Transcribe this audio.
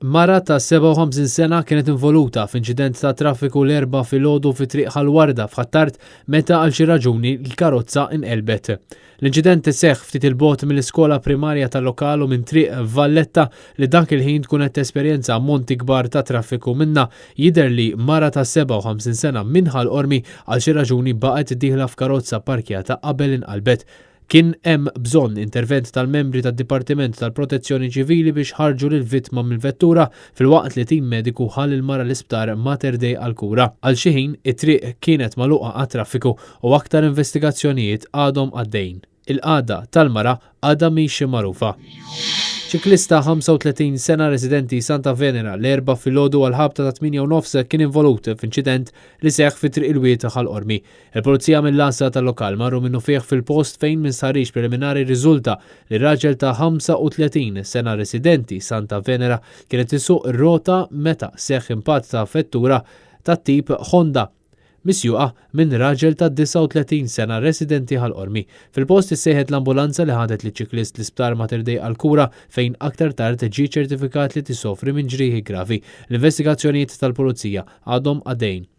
Mara ta' 57 sena kienet involuta f'inċident ta' traffiku l-4 filgħodu fi triq Ħalwarda f'Ħattart meta għal xi raġuni l-karozza inqelbet. L-inċident seħħ ftit il-bogħod mill-iskola primarja tal-lokal u minn triq Valletta li dak il-ħin tkun qed tesperjenza ammonti kbar ta' traffiku minna jidher li mara ta' 57 sena minħal qormi għal xi raġuni baqgħet dieħla f'karozza parkjata qabel inqalbet. Kien hemm bżonn intervent tal-membri tad-Dipartiment tal-Protezzjoni Ċivili biex ħarġu lill-vittma mill-vettura filwaqt li tim mediku ħall il-mara l-isptar Mater Dei għall-kura. Għal xi ħin it-triq kienet magħluqa għat-traffiku u aktar investigazzjonijiet għadhom għaddejjin. Il-qagħda tal-mara għadha mhix magħrufa. Ċiklista 35 sena residenti Santa Venera l-4 filgħodu għal ħabta ta' 8:30 kien involut f'inċident li seħħ fi triq il-wieta ħal-qormi. Il-Pulizija mill-Lasa tal-lokal marru minnu fih fil-post fejn minn sarix preliminari riżulta li raġel ta' 35 sena residenti Santa Venera kienet isuq ir-rota meta seħħ impatt ta' vettura tat-tip Honda misjuqa minn raġel ta' 39 sena residenti ħal-qormi. Fil-post issejħet l-ambulanza li ħadet li ċiklist l-isptar Mater Dei għall-kura fejn aktar tard ġie ċertifikat li tisofri minn ġrieħi gravi. L-investigazzjonijiet tal-Pulizija għadhom għaddejjin.